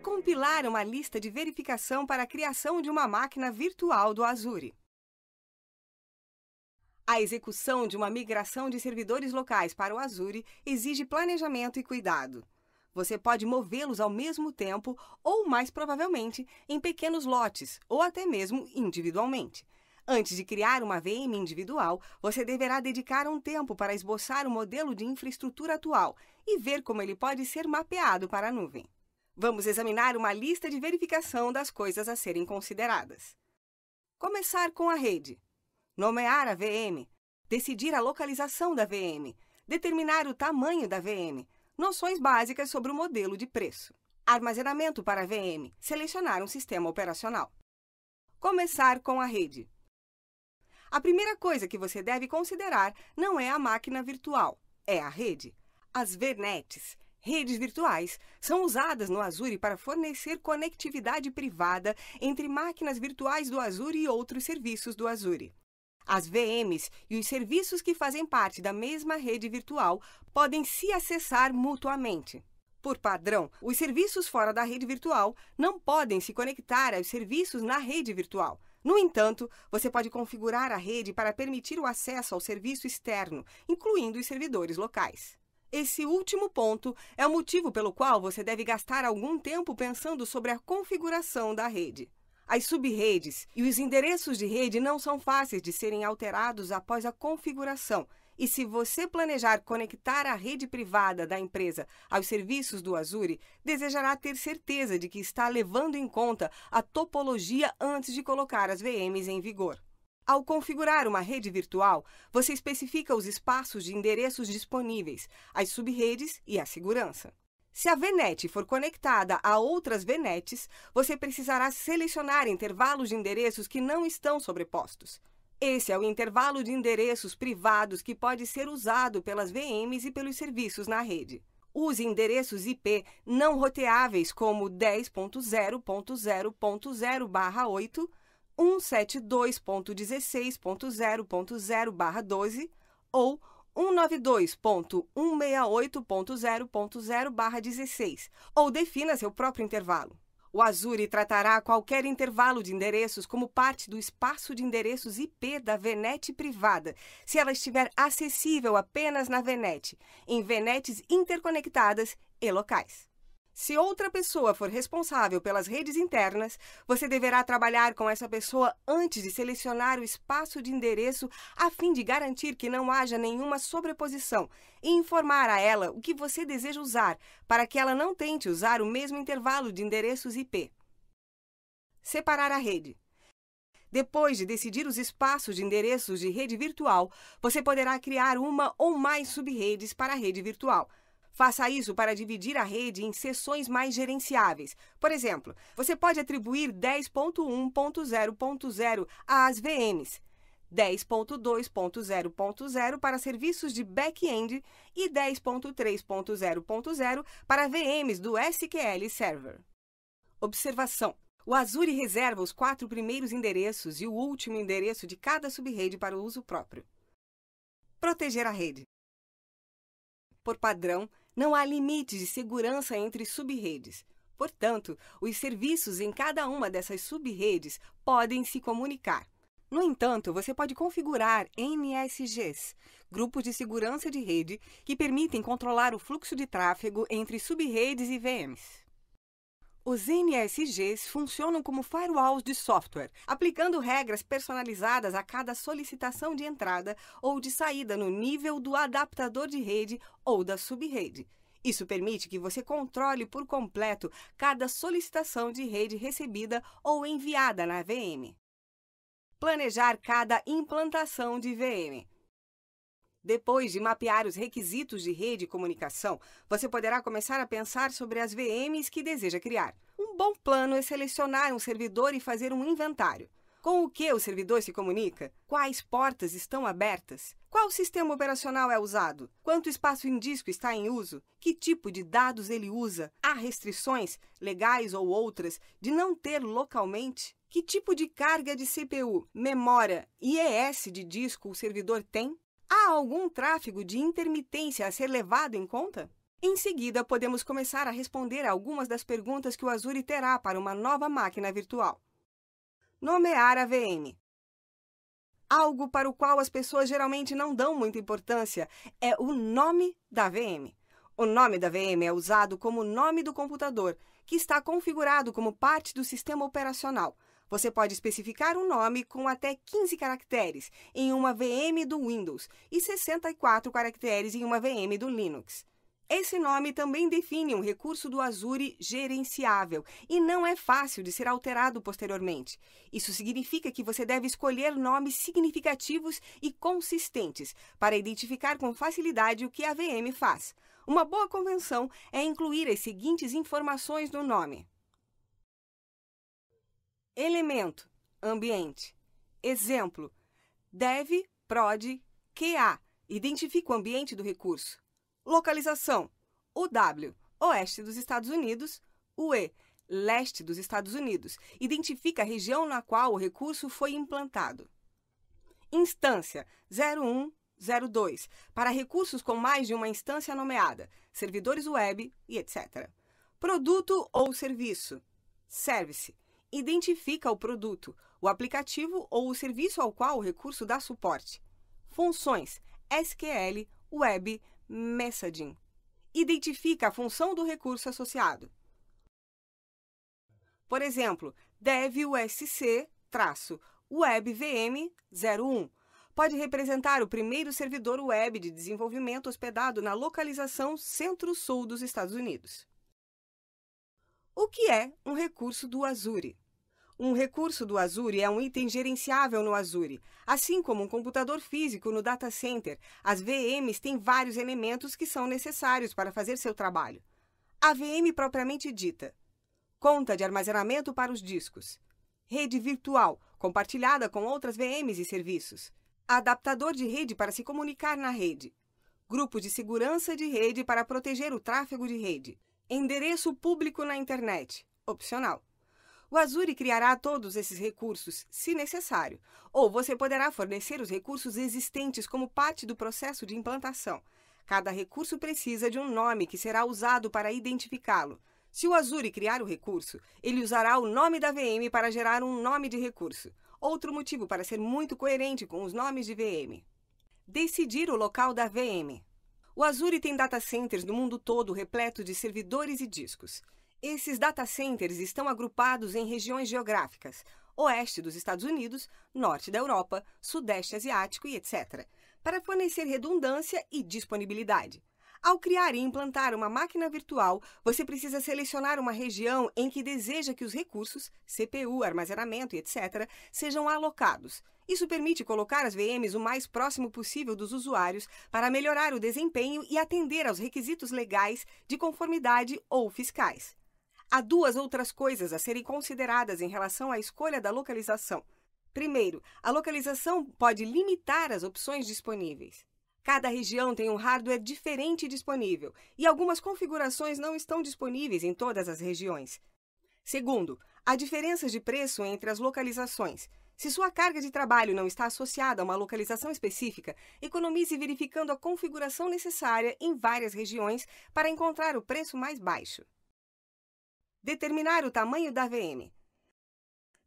Compilar uma lista de verificação para a criação de uma máquina virtual do Azure. A execução de uma migração de servidores locais para o Azure exige planejamento e cuidado. Você pode movê-los ao mesmo tempo ou, mais provavelmente, em pequenos lotes ou até mesmo individualmente. Antes de criar uma VM individual, você deverá dedicar um tempo para esboçar o modelo de infraestrutura atual e ver como ele pode ser mapeado para a nuvem. Vamos examinar uma lista de verificação das coisas a serem consideradas. Começar com a rede. Nomear a VM. Decidir a localização da VM. Determinar o tamanho da VM. Noções básicas sobre o modelo de preço. Armazenamento para a VM. Selecionar um sistema operacional. Começar com a rede. A primeira coisa que você deve considerar não é a máquina virtual, é a rede. As VNets, redes virtuais, são usadas no Azure para fornecer conectividade privada entre máquinas virtuais do Azure e outros serviços do Azure. As VMs e os serviços que fazem parte da mesma rede virtual podem se acessar mutuamente. Por padrão, os serviços fora da rede virtual não podem se conectar aos serviços na rede virtual. No entanto, você pode configurar a rede para permitir o acesso ao serviço externo, incluindo os servidores locais. Esse último ponto é o motivo pelo qual você deve gastar algum tempo pensando sobre a configuração da rede. As sub-redes e os endereços de rede não são fáceis de serem alterados após a configuração, e se você planejar conectar a rede privada da empresa aos serviços do Azure, desejará ter certeza de que está levando em conta a topologia antes de colocar as VMs em vigor. Ao configurar uma rede virtual, você especifica os espaços de endereços disponíveis, as sub-redes e a segurança. Se a VNet for conectada a outras VNets, você precisará selecionar intervalos de endereços que não estão sobrepostos. Esse é o intervalo de endereços privados que pode ser usado pelas VMs e pelos serviços na rede. Use endereços IP não roteáveis como 10.0.0.0/8, 172.16.0.0/12 ou 192.168.0.0/16, ou defina seu próprio intervalo. O Azure tratará qualquer intervalo de endereços como parte do espaço de endereços IP da VNet privada, se ela estiver acessível apenas na VNet, em VNets interconectadas e locais. Se outra pessoa for responsável pelas redes internas, você deverá trabalhar com essa pessoa antes de selecionar o espaço de endereço a fim de garantir que não haja nenhuma sobreposição e informar a ela o que você deseja usar para que ela não tente usar o mesmo intervalo de endereços IP. Separar a rede. Depois de decidir os espaços de endereços de rede virtual, você poderá criar uma ou mais sub-redes para a rede virtual. Faça isso para dividir a rede em seções mais gerenciáveis. Por exemplo, você pode atribuir 10.1.0.0 às VMs, 10.2.0.0 para serviços de back-end e 10.3.0.0 para VMs do SQL Server. Observação: o Azure reserva os 4 primeiros endereços e o último endereço de cada sub-rede para o uso próprio. Proteger a rede. Por padrão, não há limites de segurança entre sub-redes. Portanto, os serviços em cada uma dessas sub-redes podem se comunicar. No entanto, você pode configurar NSGs, grupos de segurança de rede, que permitem controlar o fluxo de tráfego entre sub-redes e VMs. Os NSGs funcionam como firewalls de software, aplicando regras personalizadas a cada solicitação de entrada ou de saída no nível do adaptador de rede ou da sub-rede. Isso permite que você controle por completo cada solicitação de rede recebida ou enviada na VM. Planejar cada implantação de VM. Depois de mapear os requisitos de rede e comunicação, você poderá começar a pensar sobre as VMs que deseja criar. Um bom plano é selecionar um servidor e fazer um inventário. Com o que o servidor se comunica? Quais portas estão abertas? Qual sistema operacional é usado? Quanto espaço em disco está em uso? Que tipo de dados ele usa? Há restrições, legais ou outras, de não ter localmente? Que tipo de carga de CPU, memória e IES de disco o servidor tem? Há algum tráfego de intermitência a ser levado em conta? Em seguida, podemos começar a responder a algumas das perguntas que o Azure terá para uma nova máquina virtual. Nomear a VM. Algo para o qual as pessoas geralmente não dão muita importância é o nome da VM. O nome da VM é usado como nome do computador, que está configurado como parte do sistema operacional. Você pode especificar um nome com até 15 caracteres em uma VM do Windows e 64 caracteres em uma VM do Linux. Esse nome também define um recurso do Azure gerenciável e não é fácil de ser alterado posteriormente. Isso significa que você deve escolher nomes significativos e consistentes para identificar com facilidade o que a VM faz. Uma boa convenção é incluir as seguintes informações no nome: elemento, ambiente. Exemplo: dev, prod, QA. Identifica o ambiente do recurso. Localização: o W, oeste dos Estados Unidos, o E, leste dos Estados Unidos. Identifica a região na qual o recurso foi implantado. Instância: 0102, para recursos com mais de uma instância nomeada, servidores web e etc. Produto ou serviço: Service. Identifica o produto, o aplicativo ou o serviço ao qual o recurso dá suporte. Funções: SQL, Web, Messaging. Identifica a função do recurso associado. Por exemplo, devusc-webvm01 pode representar o primeiro servidor web de desenvolvimento hospedado na localização centro-sul dos Estados Unidos. O que é um recurso do Azure? Um recurso do Azure é um item gerenciável no Azure. Assim como um computador físico no data center, as VMs têm vários elementos que são necessários para fazer seu trabalho. A VM propriamente dita: conta de armazenamento para os discos, rede virtual, compartilhada com outras VMs e serviços, adaptador de rede para se comunicar na rede, grupo de segurança de rede para proteger o tráfego de rede, endereço público na internet, opcional. O Azure criará todos esses recursos, se necessário, ou você poderá fornecer os recursos existentes como parte do processo de implantação. Cada recurso precisa de um nome que será usado para identificá-lo. Se o Azure criar o recurso, ele usará o nome da VM para gerar um nome de recurso. Outro motivo para ser muito coerente com os nomes de VM. Decidir o local da VM. O Azure tem data centers no mundo todo repleto de servidores e discos. Esses data centers estão agrupados em regiões geográficas: oeste dos Estados Unidos, norte da Europa, sudeste asiático e etc., para fornecer redundância e disponibilidade. Ao criar e implantar uma máquina virtual, você precisa selecionar uma região em que deseja que os recursos, CPU, armazenamento e etc., sejam alocados. Isso permite colocar as VMs o mais próximo possível dos usuários para melhorar o desempenho e atender aos requisitos legais de conformidade ou fiscais. Há duas outras coisas a serem consideradas em relação à escolha da localização. Primeiro, a localização pode limitar as opções disponíveis. Cada região tem um hardware diferente disponível e algumas configurações não estão disponíveis em todas as regiões. Segundo, há diferenças de preço entre as localizações. Se sua carga de trabalho não está associada a uma localização específica, economize verificando a configuração necessária em várias regiões para encontrar o preço mais baixo. Determinar o tamanho da VM.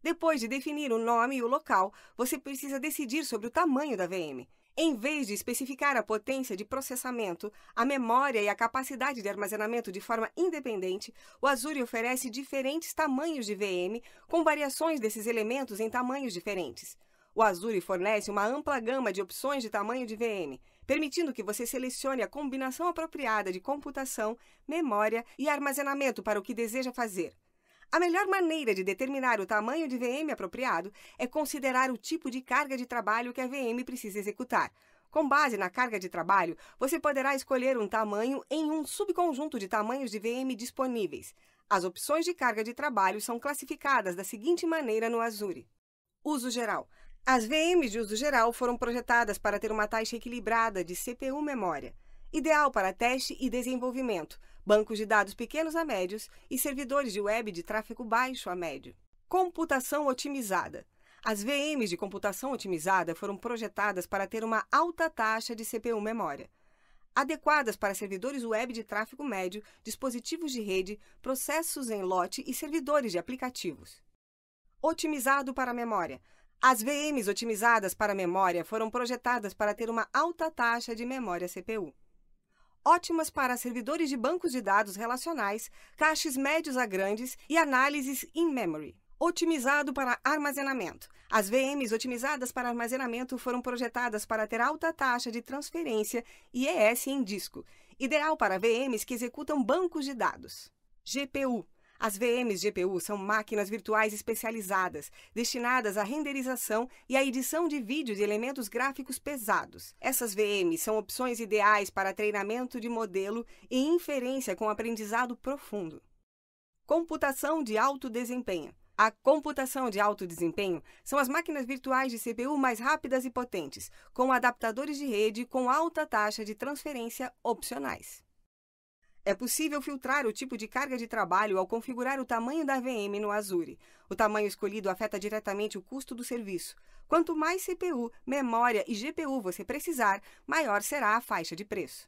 Depois de definir o nome e o local, você precisa decidir sobre o tamanho da VM. Em vez de especificar a potência de processamento, a memória e a capacidade de armazenamento de forma independente, o Azure oferece diferentes tamanhos de VM, com variações desses elementos em tamanhos diferentes. O Azure fornece uma ampla gama de opções de tamanho de VM, permitindo que você selecione a combinação apropriada de computação, memória e armazenamento para o que deseja fazer. A melhor maneira de determinar o tamanho de VM apropriado é considerar o tipo de carga de trabalho que a VM precisa executar. Com base na carga de trabalho, você poderá escolher um tamanho em um subconjunto de tamanhos de VM disponíveis. As opções de carga de trabalho são classificadas da seguinte maneira no Azure. Uso geral. As VMs de uso geral foram projetadas para ter uma taxa equilibrada de CPU-memória, ideal para teste e desenvolvimento, bancos de dados pequenos a médios e servidores de web de tráfego baixo a médio. Computação otimizada. As VMs de computação otimizada foram projetadas para ter uma alta taxa de CPU-memória. adequadas para servidores web de tráfego médio, dispositivos de rede, processos em lote e servidores de aplicativos. Otimizado para a memória. As VMs otimizadas para a memória foram projetadas para ter uma alta taxa de memória CPU. Ótimas para servidores de bancos de dados relacionais, caches médios a grandes e análises in-memory. Otimizado para armazenamento. As VMs otimizadas para armazenamento foram projetadas para ter alta taxa de transferência IES em disco, ideal para VMs que executam bancos de dados. GPU. As VMs GPU são máquinas virtuais especializadas, destinadas à renderização e à edição de vídeo de elementos gráficos pesados. Essas VMs são opções ideais para treinamento de modelo e inferência com aprendizado profundo. Computação de alto desempenho. A computação de alto desempenho são as máquinas virtuais de CPU mais rápidas e potentes, com adaptadores de rede com alta taxa de transferência opcionais. É possível filtrar o tipo de carga de trabalho ao configurar o tamanho da VM no Azure. O tamanho escolhido afeta diretamente o custo do serviço. Quanto mais CPU, memória e GPU você precisar, maior será a faixa de preço.